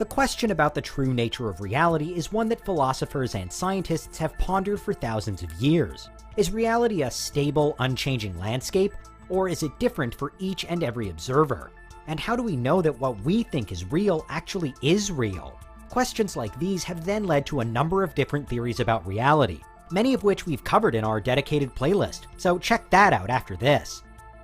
The question about the true nature of reality is one that philosophers and scientists have pondered for thousands of years. Is reality a stable, unchanging landscape, or is it different for each and every observer? And how do we know that what we think is real actually is real? Questions like these have then led to a number of different theories about reality, many of which we've covered in our dedicated playlist, so check that out after this.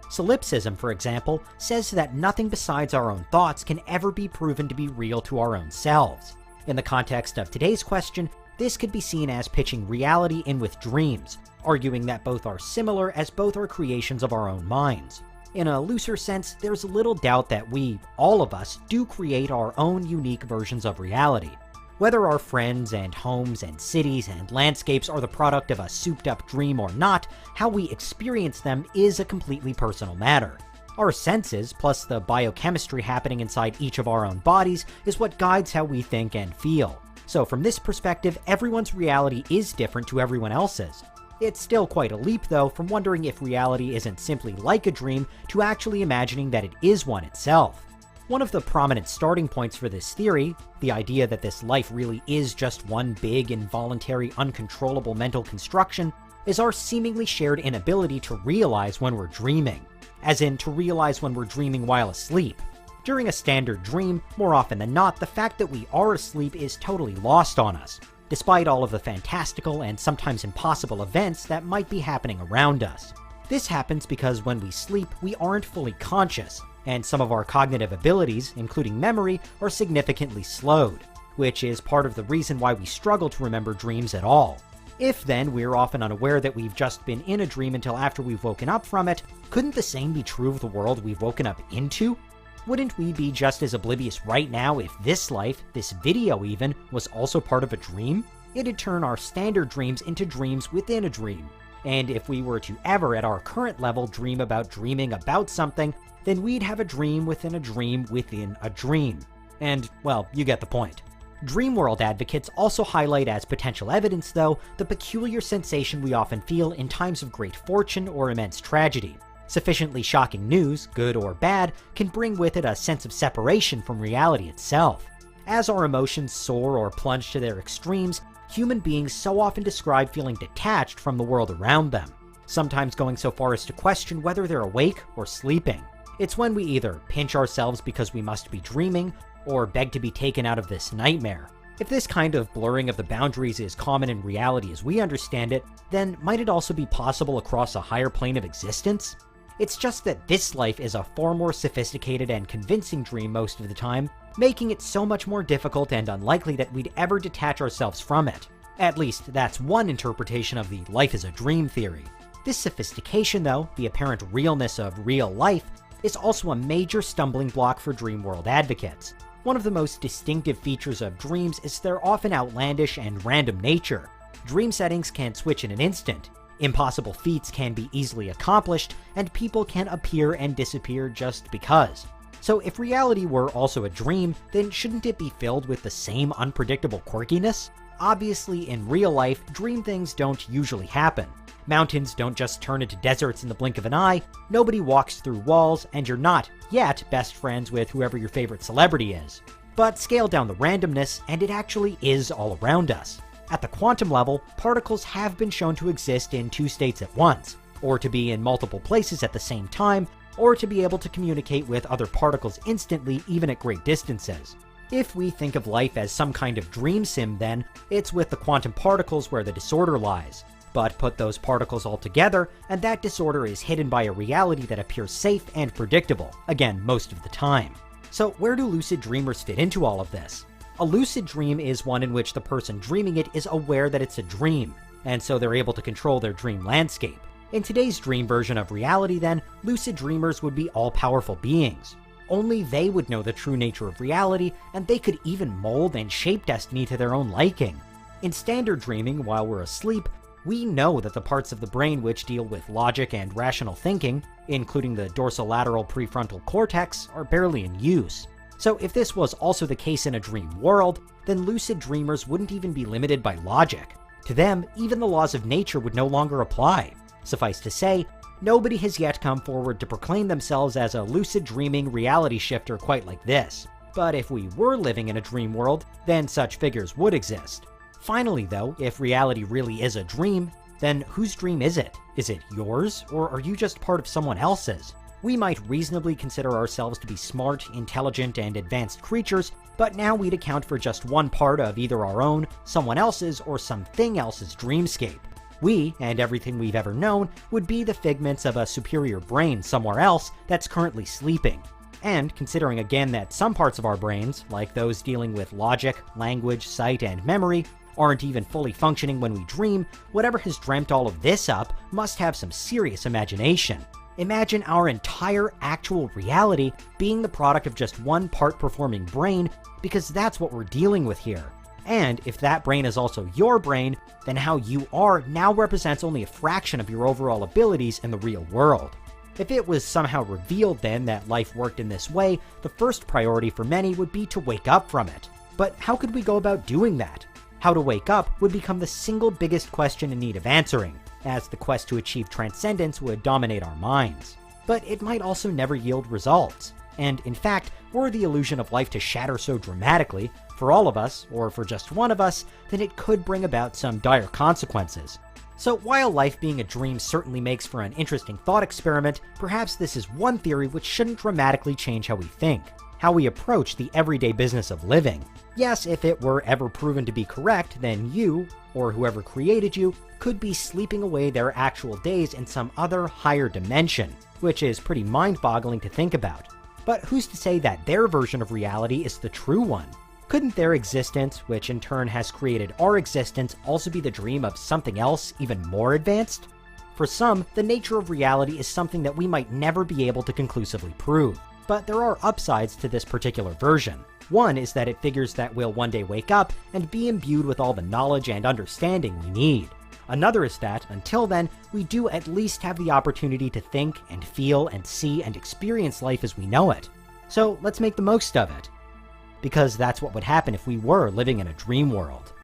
Solipsism, for example, says that nothing besides our own thoughts can ever be proven to be real to our own selves. In the context of today's question, this could be seen as pitching reality in with dreams, arguing that both are similar as both are creations of our own minds. In a looser sense, there's little doubt that we, all of us, do create our own unique versions of reality. Whether our friends and homes and cities and landscapes are the product of a souped-up dream or not, how we experience them is a completely personal matter. Our senses, plus the biochemistry happening inside each of our own bodies, is what guides how we think and feel. So from this perspective, everyone's reality is different to everyone else's. It's still quite a leap, though, from wondering if reality isn't simply like a dream to actually imagining that it is one itself. One of the prominent starting points for this theory, the idea that this life really is just one big, involuntary, uncontrollable mental construction, is our seemingly shared inability to realize when we're dreaming. As in, to realize when we're dreaming while asleep. During a standard dream, more often than not, the fact that we are asleep is totally lost on us, despite all of the fantastical and sometimes impossible events that might be happening around us. This happens because when we sleep, we aren't fully conscious, and some of our cognitive abilities, including memory, are significantly slowed, which is part of the reason why we struggle to remember dreams at all. If then we're often unaware that we've just been in a dream until after we've woken up from it, couldn't the same be true of the world we've woken up into? Wouldn't we be just as oblivious right now if this life, this video even, was also part of a dream? It'd turn our standard dreams into dreams within a dream. And if we were to ever, at our current level, dream about dreaming about something, then we'd have a dream within a dream within a dream. And, well, you get the point. Dream world advocates also highlight as potential evidence, though, the peculiar sensation we often feel in times of great fortune or immense tragedy. Sufficiently shocking news, good or bad, can bring with it a sense of separation from reality itself. As our emotions soar or plunge to their extremes, human beings so often describe feeling detached from the world around them, sometimes going so far as to question whether they're awake or sleeping. It's when we either pinch ourselves because we must be dreaming, or beg to be taken out of this nightmare. If this kind of blurring of the boundaries is common in reality as we understand it, then might it also be possible across a higher plane of existence? It's just that this life is a far more sophisticated and convincing dream most of the time, making it so much more difficult and unlikely that we'd ever detach ourselves from it. At least, that's one interpretation of the life is a dream theory. This sophistication, though, the apparent realness of real life, is also a major stumbling block for dream world advocates. One of the most distinctive features of dreams is their often outlandish and random nature. Dream settings can switch in an instant, impossible feats can be easily accomplished, and people can appear and disappear just because. So if reality were also a dream, then shouldn't it be filled with the same unpredictable quirkiness? Obviously, in real life, dream things don't usually happen. Mountains don't just turn into deserts in the blink of an eye, nobody walks through walls, and you're not, yet, best friends with whoever your favorite celebrity is. But scale down the randomness, and it actually is all around us. At the quantum level, particles have been shown to exist in two states at once, or to be in multiple places at the same time, or to be able to communicate with other particles instantly, even at great distances. If we think of life as some kind of dream sim then, it's with the quantum particles where the disorder lies. But put those particles all together, and that disorder is hidden by a reality that appears safe and predictable, again, most of the time. So where do lucid dreamers fit into all of this? A lucid dream is one in which the person dreaming it is aware that it's a dream, and so they're able to control their dream landscape. In today's dream version of reality then, lucid dreamers would be all-powerful beings. Only they would know the true nature of reality, and they could even mold and shape destiny to their own liking. In standard dreaming, while we're asleep, we know that the parts of the brain which deal with logic and rational thinking, including the dorsolateral prefrontal cortex, are barely in use. So if this was also the case in a dream world, then lucid dreamers wouldn't even be limited by logic. To them, even the laws of nature would no longer apply. Suffice to say, nobody has yet come forward to proclaim themselves as a lucid dreaming reality shifter quite like this. But if we were living in a dream world, then such figures would exist. Finally though, if reality really is a dream, then whose dream is it? Is it yours, or are you just part of someone else's? We might reasonably consider ourselves to be smart, intelligent, and advanced creatures, but now we'd account for just one part of either our own, someone else's, or something else's dreamscape. We, and everything we've ever known, would be the figments of a superior brain somewhere else that's currently sleeping. And considering again that some parts of our brains, like those dealing with logic, language, sight, and memory, aren't even fully functioning when we dream, whatever has dreamt all of this up must have some serious imagination. Imagine our entire actual reality being the product of just one part-performing brain, because that's what we're dealing with here. And if that brain is also your brain, then how you are now represents only a fraction of your overall abilities in the real world. If it was somehow revealed then that life worked in this way, the first priority for many would be to wake up from it. But how could we go about doing that? How to wake up would become the single biggest question in need of answering, as the quest to achieve transcendence would dominate our minds. But it might also never yield results. And in fact, were the illusion of life to shatter so dramatically, for all of us, or for just one of us, then it could bring about some dire consequences. So while life being a dream certainly makes for an interesting thought experiment, perhaps this is one theory which shouldn't dramatically change how we think, how we approach the everyday business of living. Yes, if it were ever proven to be correct, then you, or whoever created you, could be sleeping away their actual days in some other higher dimension, which is pretty mind-boggling to think about. But who's to say that their version of reality is the true one? Couldn't their existence, which in turn has created our existence, also be the dream of something else even more advanced? For some, the nature of reality is something that we might never be able to conclusively prove. But there are upsides to this particular version. One is that it figures that we'll one day wake up and be imbued with all the knowledge and understanding we need. Another is that, until then, we do at least have the opportunity to think and feel and see and experience life as we know it. So let's make the most of it. Because that's what would happen if we were living in a dream world.